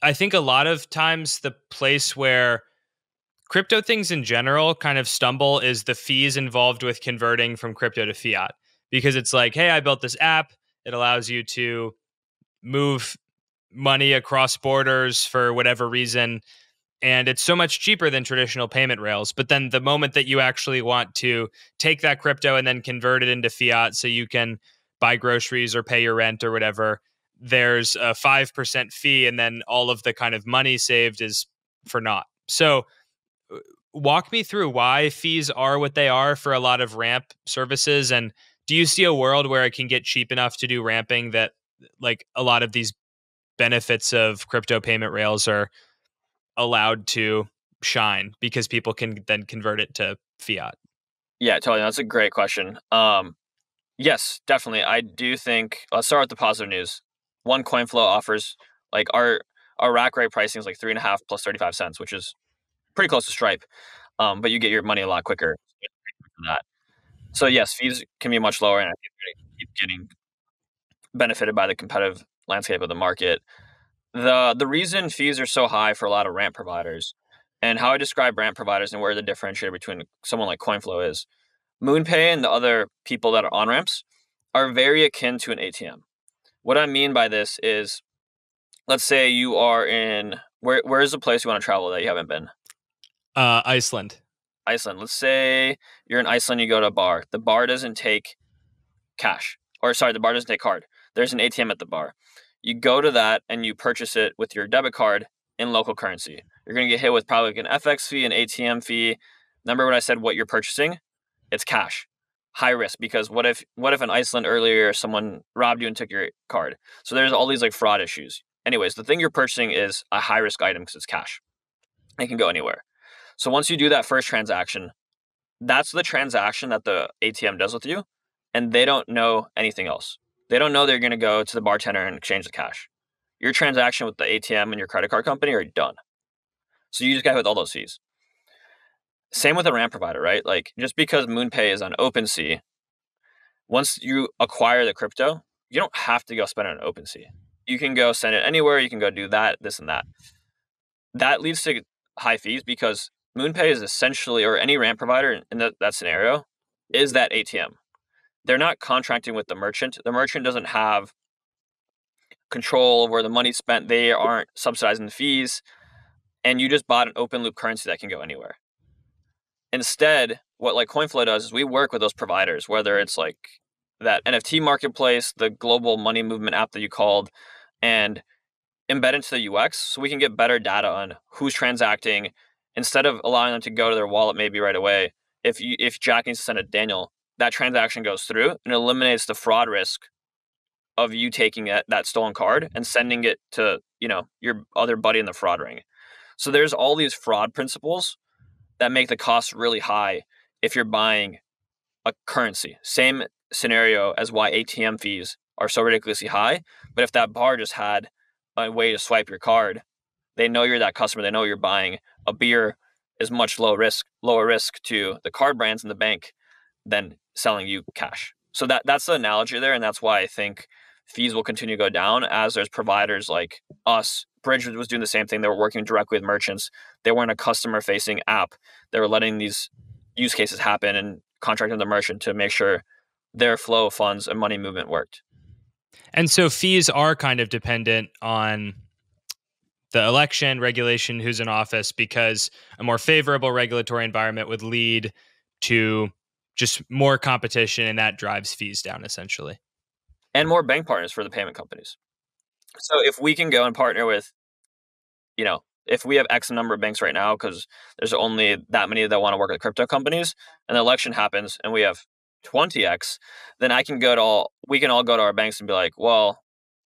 I think a lot of times the place where crypto things in general kind of stumble is the fees involved with converting from crypto to fiat. Because it's like, hey, I built this app. It allows you to move money across borders for whatever reason. And it's so much cheaper than traditional payment rails. But then the moment that you actually want to take that crypto and then convert it into fiat so you can buy groceries or pay your rent or whatever, there's a 5% fee. And then all of the kind of money saved is for naught. So walk me through why fees are what they are for a lot of ramp services. And do you see a world where it can get cheap enough to do ramping that like a lot of these benefits of crypto payment rails are allowed to shine because people can then convert it to fiat? Yeah, totally. That's a great question. Yes, definitely. I do think, let's start with the positive news. One, Coinflow offers like our rack rate pricing is like 3.5 plus 35 cents, which is pretty close to Stripe. But you get your money a lot quicker than that. So yes, fees can be much lower, and I think we're going to keep getting benefited by the competitive landscape of the market. The reason fees are so high for a lot of ramp providers, and how I describe ramp providers and where the differentiator between someone like Coinflow is, MoonPay and the other people that are on ramps are very akin to an ATM. What I mean by this is, let's say you are in, where is the place you want to travel that you haven't been? Iceland. Iceland. Let's say you're in Iceland, you go to a bar. The bar doesn't take cash. Or sorry, the bar doesn't take card. There's an ATM at the bar. You go to that and you purchase it with your debit card in local currency. You're going to get hit with probably an FX fee, an ATM fee. Remember when I said what you're purchasing? It's cash. High risk, because what if in Iceland earlier someone robbed you and took your card? So there's all these like fraud issues. Anyways, the thing you're purchasing is a high risk item because it's cash. It can go anywhere. So once you do that first transaction, that's the transaction that the ATM does with you, and they don't know anything else. They don't know they're going to go to the bartender and exchange the cash. Your transaction with the ATM and your credit card company are done. So you just got hit with all those fees. Same with a ramp provider, right? Like, just because MoonPay is on OpenSea, once you acquire the crypto, you don't have to go spend it on OpenSea. You can go send it anywhere. You can go do that, this, and that. That leads to high fees because MoonPay is essentially, or any ramp provider in that scenario, is that ATM. They're not contracting with the merchant. The merchant doesn't have control over where the money's spent. They aren't subsidizing the fees. And you just bought an open loop currency that can go anywhere. Instead, what like Coinflow does is we work with those providers, whether it's like that NFT marketplace, the global money movement app that you called, and embed into the UX so we can get better data on who's transacting. Instead of allowing them to go to their wallet maybe right away, if Jack needs to send it to Daniel, that transaction goes through and eliminates the fraud risk of you taking that stolen card and sending it to your other buddy in the fraud ring. So there's all these fraud principles that make the cost really high if you're buying a currency. Same scenario as why ATM fees are so ridiculously high. But if that bar just had a way to swipe your card, they know you're that customer. They know you're buying a beer is much lower risk to the card brands in the bank than selling you cash. So that's the analogy there, and that's why I think fees will continue to go down as there's providers like us. Bridge was doing the same thing. They were working directly with merchants. They weren't a customer-facing app. They were letting these use cases happen and contracting with the merchant to make sure their flow of funds and money movement worked. And so fees are kind of dependent on the election, regulation, who's in office, because a more favorable regulatory environment would lead to just more competition, and that drives fees down essentially. And more bank partners for the payment companies. So if we can go and partner with, if we have X number of banks right now, because there's only that many that want to work with crypto companies, and the election happens and we have 20X, then we can all go to our banks and be like, well,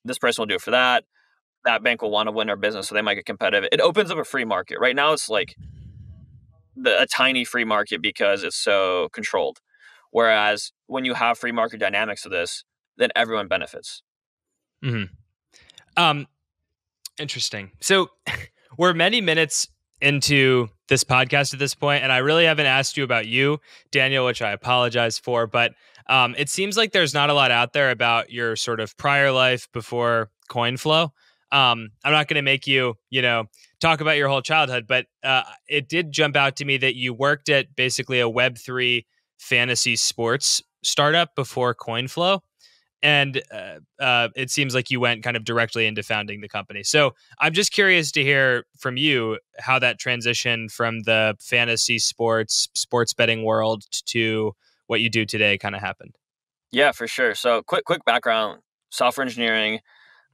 this person will do it for that. That bank will want to win our business, so they might get competitive. It opens up a free market. Right now, it's like a tiny free market because it's so controlled. Whereas when you have free market dynamics of this, then everyone benefits. Interesting. So we're many minutes into this podcast at this point, and I really haven't asked you about you, Daniel, which I apologize for, but it seems like there's not a lot out there about your sort of prior life before Coinflow. I'm not going to make you, talk about your whole childhood, but it did jump out to me that you worked at basically a Web3 fantasy sports startup before Coinflow. And it seems like you went kind of directly into founding the company. So I'm just curious to hear from you how that transition from the fantasy sports betting world to what you do today kind of happened. Yeah, for sure. So quick background, software engineering,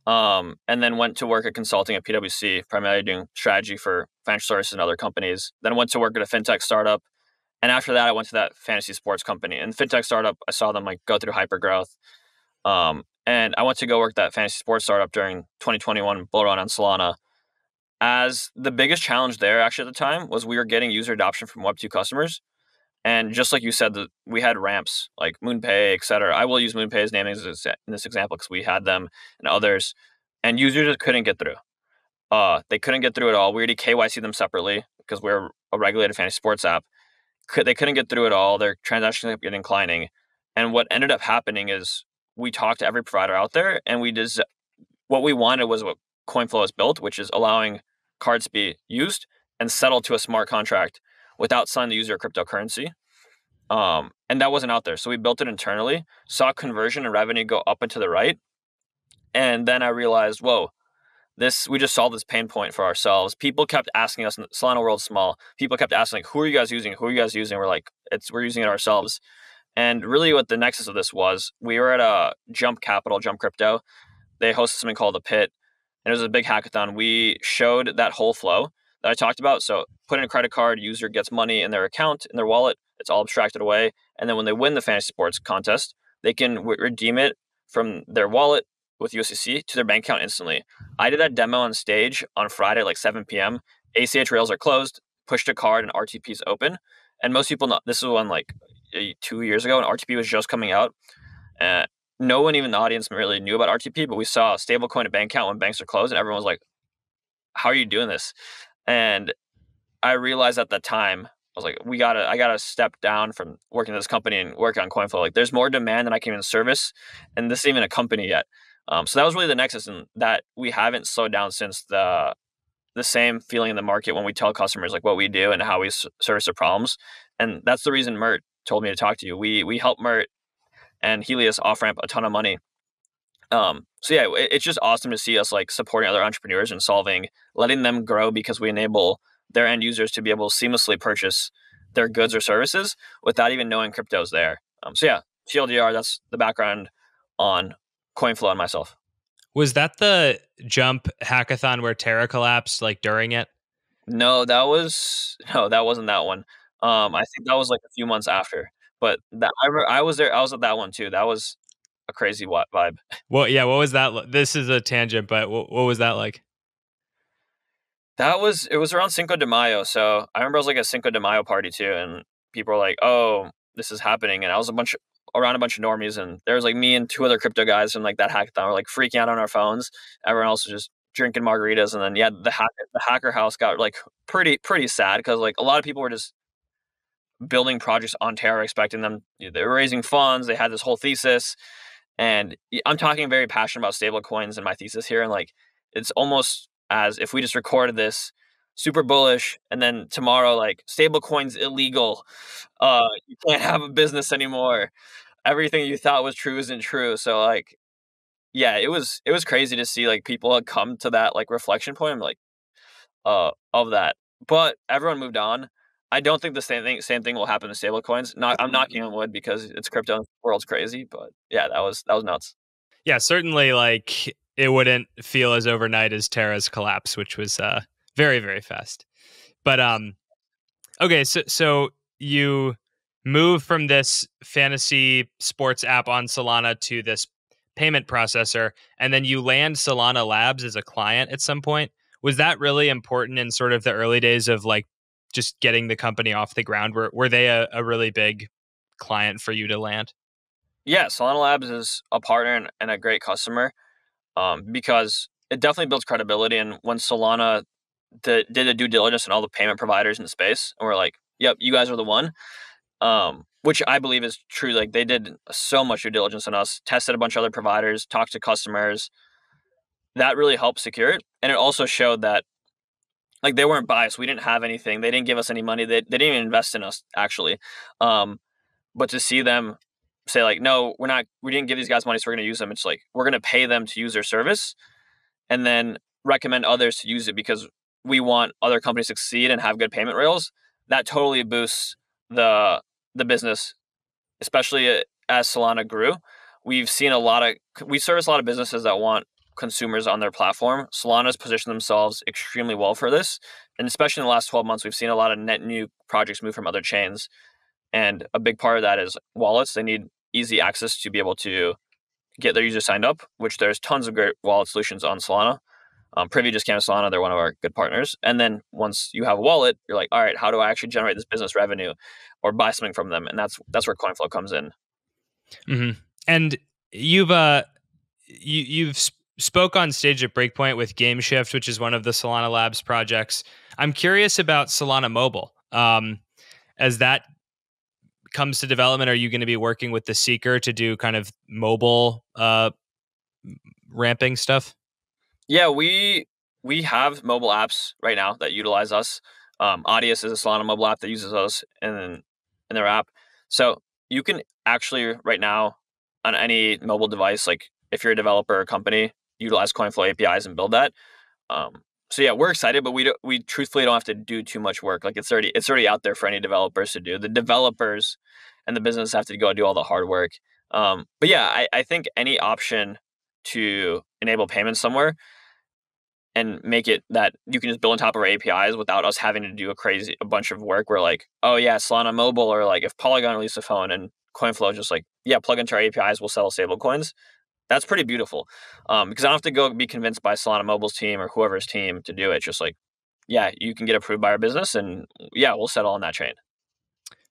and then went to work at consulting at PwC, primarily doing strategy for financial services and other companies. Then went to work at a fintech startup. And after that, I went to that fantasy sports company. And fintech startup, I saw them go through hypergrowth. And I went to go work that fantasy sports startup during 2021 bull run on Solana. As the biggest challenge there actually at the time was we were getting user adoption from Web2 customers. And just like you said, we had ramps like MoonPay, et cetera. I will use MoonPay's name in this example because we had them and others. And users just couldn't get through. They couldn't get through at all. We already KYC them separately because we're a regulated fantasy sports app. They couldn't get through at all. Their transactions kept getting declining. And what ended up happening is we talked to every provider out there, and what we wanted was what Coinflow has built, which is allowing cards to be used and settled to a smart contract without selling the user a cryptocurrency. And that wasn't out there. So we built it internally, saw conversion and revenue go up and to the right. And then I realized, whoa, we just solved this pain point for ourselves. People kept asking us, Solana world's small. People kept asking, who are you guys using? Who are you guys using? We're like, we're using it ourselves. And really what the nexus of this was, we were at a Jump Crypto. They hosted something called The Pit. And it was a big hackathon. We showed that whole flow that I talked about. So put in a credit card, user gets money in their account, in their wallet. It's all abstracted away. And then when they win the fantasy sports contest, they can redeem it from their wallet with USDC to their bank account instantly. I did that demo on stage on Friday at 7 p.m. ACH rails are closed, push to card, and RTP is open. And most people know this was one 2 years ago, and RTP was just coming out. No one even in the audience really knew about RTP, but we saw a stablecoin at bank account when banks are closed, and everyone was like, how are you doing this? And I realized at that time, I was like, I gotta step down from working at this company and work on Coinflow. There's more demand than I can even service, and this isn't even a company yet. So that was really the nexus, and that we haven't slowed down since the same feeling in the market when we tell customers what we do and how we service their problems. And that's the reason Mert told me to talk to you. We help Mert and Helios off-ramp a ton of money. So yeah, it's just awesome to see us supporting other entrepreneurs and letting them grow because we enable their end users to be able to seamlessly purchase their goods or services without even knowing crypto's there. So yeah, TLDR, that's the background on Coinflow and myself. Was that the Jump hackathon where Terra collapsed during it? No, that wasn't that one. I think that was a few months after. But I was there. I was at that one too. That was a crazy vibe. Well, yeah. What was that? This is a tangent, but what was that like? It was around Cinco de Mayo. So I remember it was a Cinco de Mayo party too, and people were like, "Oh, this is happening," and I was around a bunch of normies, and there was me and two other crypto guys from that hackathon were freaking out on our phones. Everyone else was just drinking margaritas, and then the hacker house got pretty sad because a lot of people were just building projects on Terra, expecting them. They were raising funds. They had this whole thesis, And I'm talking very passionate about stablecoins in my thesis here, and like it's almost as if we just recorded this super bullish, and then tomorrow like stablecoins illegal, you can't have a business anymore. Everything you thought was true isn't true. So like, yeah, it was crazy to see like people had come to that like reflection point. I'm like, of that. But everyone moved on. I don't think the same thing will happen to stablecoins. Not I'm knocking on wood because it's crypto world's crazy, but yeah, that was nuts. Yeah, certainly like it wouldn't feel as overnight as Terra's collapse, which was very, very fast. But okay, so you move from this fantasy sports app on Solana to this payment processor, and then you land Solana Labs as a client at some point. Was that really important in sort of the early days of like just getting the company off the ground? Were they a really big client for you to land? Yeah, Solana Labs is a partner and a great customer, because it definitely builds credibility. And when Solana did a due diligence on all the payment providers in the space, and we're like, "Yep, you guys are the one," which I believe is true. Like they did so much due diligence on us, tested a bunch of other providers, talked to customers. That really helped secure it, and it also showed that like they weren't biased. We didn't have anything. They didn't give us any money. They didn't even invest in us actually. Um, but to see them say like, no, we didn't give these guys money, so we're going to use them. It's like we're going to pay them to use their service, and then recommend others to use it because we want other companies to succeed and have good payment rails. That totally boosts the business, especially as Solana grew. We service a lot of businesses that want consumers on their platform. Solana's positioned themselves extremely well for this. And especially in the last 12 months, we've seen a lot of net new projects move from other chains. And a big part of that is wallets. They need easy access to be able to get their users signed up, which there's tons of great wallet solutions on Solana. Privy just came to Solana. They're one of our good partners. And then once you have a wallet, you're like, all right, how do I actually generate this business revenue or buy something from them? And that's where Coinflow comes in. Hmm. And you've spoke on stage at Breakpoint with GameShift, which is one of the Solana Labs projects. I'm curious about Solana Mobile. As that comes to development, are you going to be working with the Seeker to do kind of mobile ramping stuff? Yeah, we have mobile apps right now that utilize us. Audius is a Solana mobile app that uses us in their app. So you can actually right now on any mobile device, like if you're a developer or company, utilize Coinflow APIs and build that. So yeah, we're excited, but we truthfully don't have to do too much work. Like it's already out there for any developers to do. The developers and the business have to go do all the hard work. But yeah, I think any option to enable payments somewhere and make it that you can just build on top of our APIs without us having to do a bunch of work. We're like, oh yeah, Solana mobile, or like if Polygon released a phone and Coinflow just like, yeah, plug into our APIs, we'll sell stable coins. That's pretty beautiful. Because I don't have to go be convinced by Solana mobile's team or whoever's team to do it. Just like, yeah, you can get approved by our business, and yeah, we'll settle on that chain.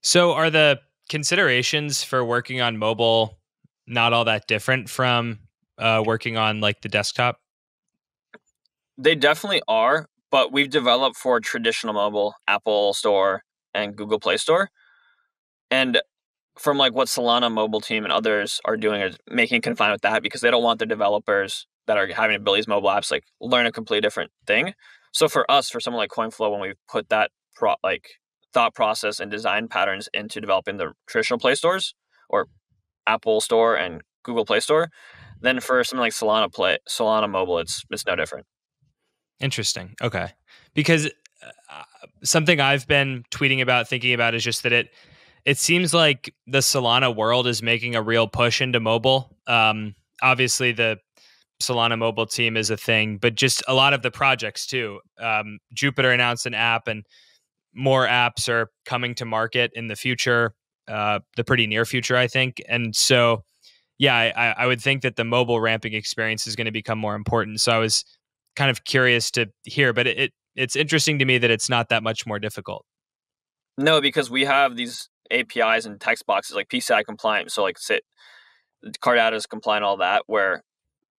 So are the considerations for working on mobile not all that different from working on like the desktop? They definitely are, but we've developed for traditional mobile, Apple Store and Google Play Store. And from like what Solana mobile team and others are doing is making confined with that because they don't want their developers that are having to build these mobile apps like learn a completely different thing. So for us, for someone like Coinflow, when we put that thought process and design patterns into developing the traditional Play stores or Apple Store and Google Play Store, then for something like Solana mobile, it's no different. Interesting. Okay. Because something I've been tweeting about, thinking about is just that it seems like the Solana world is making a real push into mobile. Obviously, the Solana mobile team is a thing, but just a lot of the projects too. Jupiter announced an app, and more apps are coming to market in the future, the pretty near future, I think. And so, yeah, I would think that the mobile ramping experience is going to become more important. So I was kind of curious to hear, but it's interesting to me that it's not that much more difficult. No, because we have these APIs and text boxes like PCI compliant. So like say card data is compliant, all that, where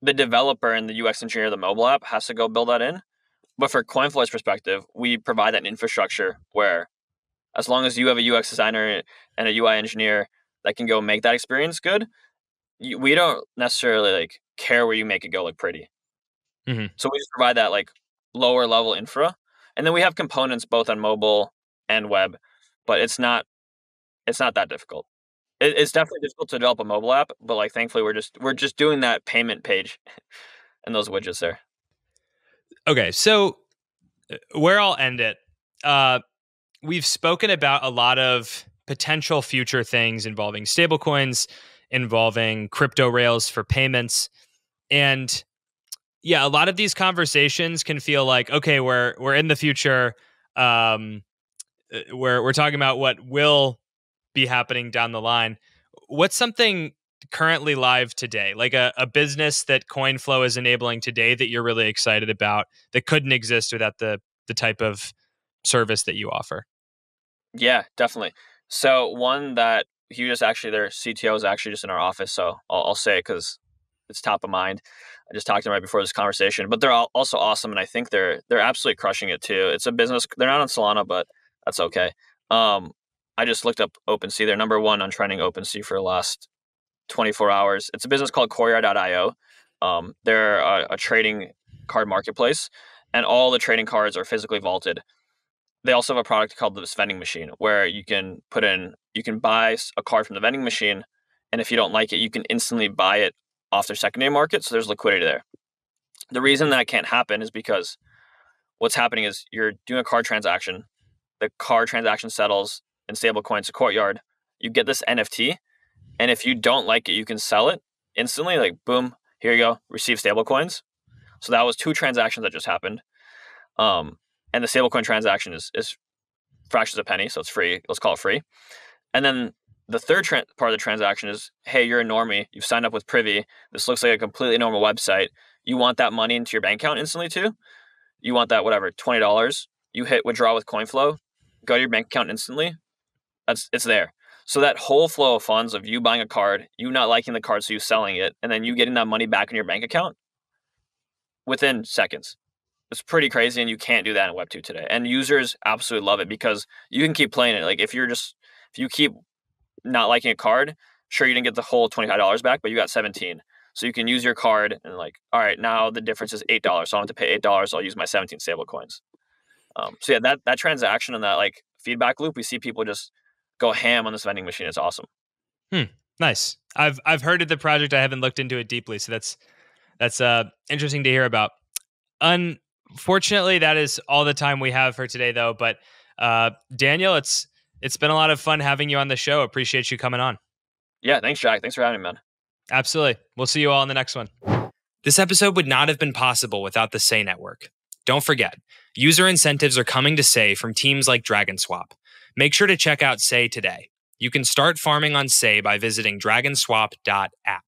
the developer and the UX engineer of the mobile app has to go build that in. But for Coinflow's perspective, we provide that infrastructure where as long as you have a UX designer and a UI engineer that can go make that experience good, we don't necessarily like care where you make it go look pretty. Mm-hmm. So we just provide that like lower level infra, and then we have components both on mobile and web, but it's not that difficult. It's definitely difficult to develop a mobile app, but like thankfully we're just doing that payment page and those widgets there. Okay, so where I'll end it, we've spoken about a lot of potential future things involving stablecoins, involving crypto rails for payments, and yeah, a lot of these conversations can feel like, okay, we're in the future. We're talking about what will be happening down the line. What's something currently live today, like a business that Coinflow is enabling today that you're really excited about that couldn't exist without the type of service that you offer? Yeah, definitely. So one that he just actually their CTO is actually just in our office, so I'll say it because it's top of mind. I just talked to them right before this conversation, but they're also awesome, and I think they're absolutely crushing it too. It's a business. They're not on Solana, but that's okay. I just looked up OpenSea. They're number one on trending OpenSea for the last 24 hours. It's a business called Courier.io. They're a trading card marketplace, and all the trading cards are physically vaulted. They also have a product called the vending machine where you can buy a card from the vending machine, and if you don't like it, you can instantly buy it off their secondary market. So there's liquidity there. The reason that can't happen is because what's happening is you're doing a card transaction. The card transaction settles in stablecoins to Courtyard. You get this NFT, and if you don't like it, you can sell it instantly. Like boom, here you go, receive stablecoins. So that was 2 transactions that just happened. And the stablecoin transaction is fractions of a penny, so it's free. Let's call it free. And then the third part of the transaction is, hey, you're a normie. You've signed up with Privy. This looks like a completely normal website. You want that money into your bank account instantly too? You want that, whatever, $20. You hit withdraw with Coinflow, go to your bank account instantly. It's there. So that whole flow of funds of you buying a card, you not liking the card, so you selling it, and then you getting that money back in your bank account within seconds. It's pretty crazy, and you can't do that in Web2 today. And users absolutely love it because you can keep playing it. Like if you keep not liking a card, sure, you didn't get the whole $25 back, but you got 17. So you can use your card and like, all right, now the difference is $8. So I don't have to pay $8. I'll use my 17 stable coins. So yeah, that transaction and that like feedback loop, we see people just go ham on this vending machine. It's awesome. Nice. I've heard of the project. I haven't looked into it deeply, so that's interesting to hear about. Unfortunately, that is all the time we have for today, though. But Daniel, it's been a lot of fun having you on the show. Appreciate you coming on. Yeah, thanks, Jack. Thanks for having me, man. Absolutely. We'll see you all in the next one. This episode would not have been possible without the Sei network. Don't forget, user incentives are coming to Sei from teams like DragonSwap. Make sure to check out Sei today. You can start farming on Sei by visiting dragonswap.app.